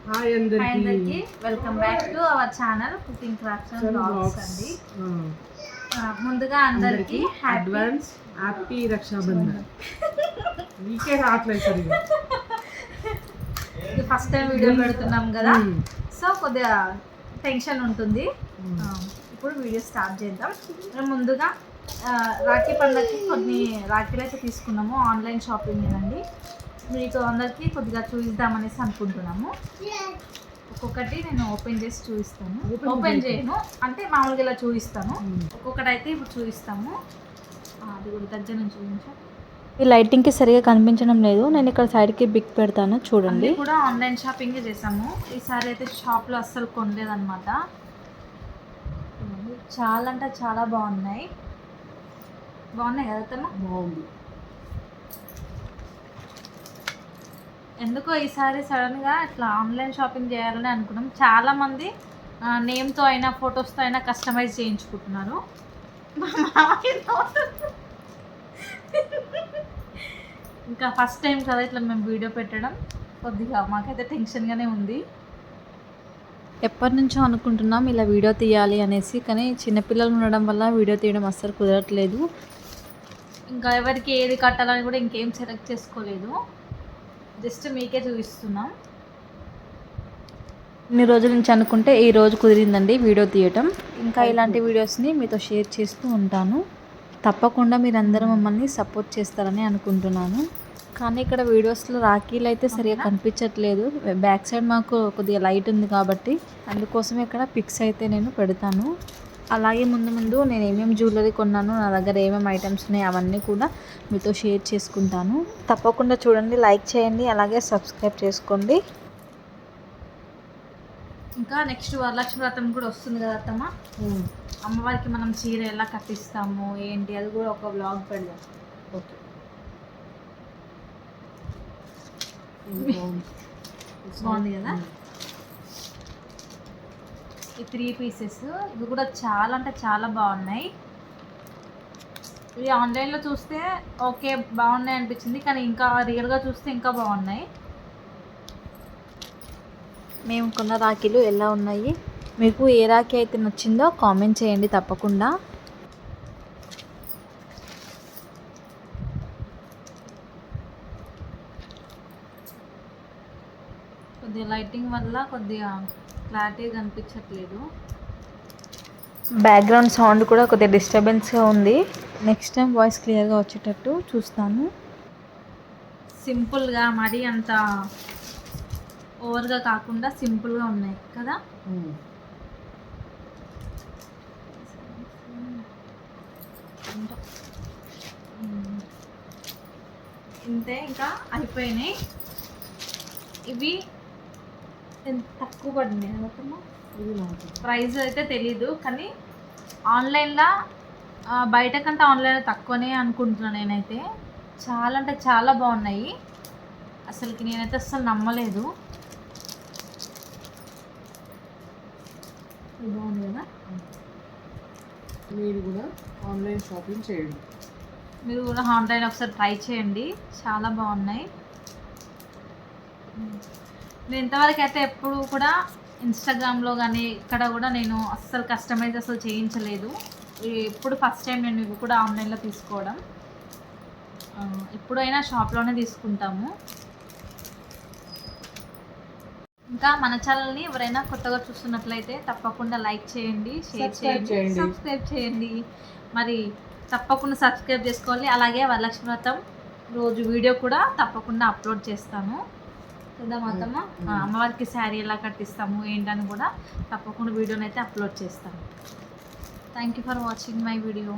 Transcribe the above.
Hi అందరికి welcome back to our channel cooking crafts and blogs అండి. ముందుగా అందరికి అడ్వాన్స్ హ్యాపీ రక్షాబంధన్. మీకే రావట్లేదు సరిగా. ఇది ఫస్ట్ టైం వీడియో పెడుతున్నాం కదా, సో కొద్దిగా టెన్షన్ ఉంటుంది. ఇప్పుడు వీడియో స్టార్ట్ చేద్దాం. ముందుగా రాఖీ పండుగకి కొన్ని రాఖీలు అయితే తీసుకున్నాము, ఆన్లైన్ షాపింగ్ అండి. మీకు అందరికీ కొద్దిగా చూపిద్దామనేసి అనుకుంటున్నాము. ఒక్కొక్కటి నేను ఓపెన్ చేసి చూపిస్తాను. ఓపెన్ చేయను అంటే మామూలుగా ఇలా చూపిస్తాను. ఒక్కొక్కటి అయితే ఇప్పుడు చూపిస్తాము. అది కూడా దగ్గర నుంచి చూపించాను. ఈ లైటింగ్కి సరిగా కనిపించడం లేదు. నేను ఇక్కడ సైడ్కి బిగ్ పెడతాను చూడండి. కూడా ఆన్లైన్ షాపింగ్ చేసాము. ఈసారి అయితే షాప్లో అస్సలు కొనలేదన్నమాట. చాలా అంటే చాలా బాగున్నాయి కదా తను. బాగుంది. ఎందుకో ఈసారి సడన్గా ఇట్లా ఆన్లైన్ షాపింగ్ చేయాలని అనుకున్నాం. చాలామంది నేమ్తో అయినా ఫొటోస్తో అయినా కస్టమైజ్ చేయించుకుంటున్నారు. ఇంకా ఫస్ట్ టైం కదా ఇట్లా మేము వీడియో పెట్టడం, కొద్దిగా మాకైతే టెన్షన్గానే ఉంది. ఎప్పటి నుంచో అనుకుంటున్నాం ఇలా వీడియో తీయాలి అనేసి, కానీ చిన్నపిల్లలు ఉండడం వల్ల వీడియో తీయడం అస్సలు కుదరట్లేదు. ఇంకా ఎవరికి ఏది కట్టాలని కూడా ఇంకేం సెలెక్ట్ చేసుకోలేదు. జస్ట్ మీకే చూపిస్తున్నాం. ఇన్ని రోజుల నుంచి అనుకుంటే ఈ రోజు కుదిరిందండి వీడియో తీయటం. ఇంకా ఇలాంటి వీడియోస్ని మీతో షేర్ చేస్తూ ఉంటాను. తప్పకుండా మీరందరూ మమ్మల్ని సపోర్ట్ చేస్తారని అనుకుంటున్నాను. కానీ ఇక్కడ వీడియోస్లో రాఖీలు అయితే సరిగా కనిపించట్లేదు. బ్యాక్ సైడ్ మాకు కొద్దిగా లైట్ ఉంది కాబట్టి అందుకోసమే ఇక్కడ పిక్స్ అయితే నేను పెడతాను. అలాగే ముందు నేను ఏమేమి జ్యువెలరీ కొన్నాను, నా దగ్గర ఏమేమి ఐటమ్స్ ఉన్నాయి అవన్నీ కూడా మీతో షేర్ చేసుకుంటాను. తప్పకుండా చూడండి, లైక్ చేయండి, అలాగే సబ్స్క్రైబ్ చేసుకోండి. ఇంకా నెక్స్ట్ వరలక్ష్మి వ్రతం కూడా వస్తుంది కదా అత్తమ్మ. అమ్మవారికి మనం చీర ఎలా కట్టిస్తాము ఏంటి అది కూడా ఒక వ్లాగ్ పెడదాం. ఓకే. బాగుంది కదా. ఈ 3 పీసెస్ ఇవి కూడా చాలా అంటే చాలా బాగున్నాయి. ఇవి ఆన్లైన్లో చూస్తే ఓకే బాగున్నాయి అనిపించింది, కానీ ఇంకా రియల్గా చూస్తే ఇంకా బాగున్నాయి. మేము కొన్న రాఖీలు ఎలా ఉన్నాయి, మీకు ఏ రాఖీ అయితే నచ్చిందో కామెంట్ చేయండి తప్పకుండా. కొద్దిగా లైటింగ్ వల్ల కొద్దిగా క్లారిటీ కనిపించట్లేదు. బ్యాక్గ్రౌండ్ సౌండ్ కూడా కొద్దిగా డిస్టర్బెన్స్గా ఉంది. నెక్స్ట్ టైం వాయిస్ క్లియర్గా వచ్చేటట్టు చూస్తాను. సింపుల్గా మరీ అంత ఓవర్గా కాకుండా సింపుల్గా ఉన్నాయి కదా. ఇంతే, ఇంకా అయిపోయినాయి. ఇవి తక్కువ పడినాయి మొత్తము. ప్రైస్ అయితే తెలీదు, కానీ ఆన్లైన్లో బయట కంటే ఆన్లైన్లో తక్కువనే అనుకుంటున్నాను నేనైతే. చాలా అంటే చాలా బాగున్నాయి. అసలుకి నేనైతే అస్సలు నమ్మలేదు. బాగుంది కదా. మీరు కూడా ఆన్లైన్ షాపింగ్ చేయండి. మీరు కూడా ఆన్లైన్ ఒకసారి ట్రై చేయండి, చాలా బాగున్నాయి. నేను ఇంతవరకు అయితే ఎప్పుడు కూడా ఇన్స్టాగ్రామ్లో కానీ ఇక్కడ కూడా నేను అస్సలు కస్టమైజ్ అసలు చేయించలేదు. ఇప్పుడు ఫస్ట్ టైం నేను ఇవి కూడా ఆన్లైన్లో తీసుకోవడం. ఎప్పుడైనా షాప్లోనే తీసుకుంటాము. ఇంకా మన ఛానల్ని ఎవరైనా కొత్తగా చూస్తున్నట్లయితే తప్పకుండా లైక్ చేయండి, షేర్ చేయండి, సబ్స్క్రైబ్ చేయండి. మరి తప్పకుండా సబ్స్క్రైబ్ చేసుకోవాలి. అలాగే వరలక్ష్మి వ్రతం రోజు వీడియో కూడా తప్పకుండా అప్లోడ్ చేస్తాను కదా మాతమ్మ. అమ్మవారికి శారీ ఎలా కట్టిస్తాము ఏంటని కూడా తప్పకుండా వీడియోని అయితే అప్లోడ్ చేస్తాను. Thank you for watching my video.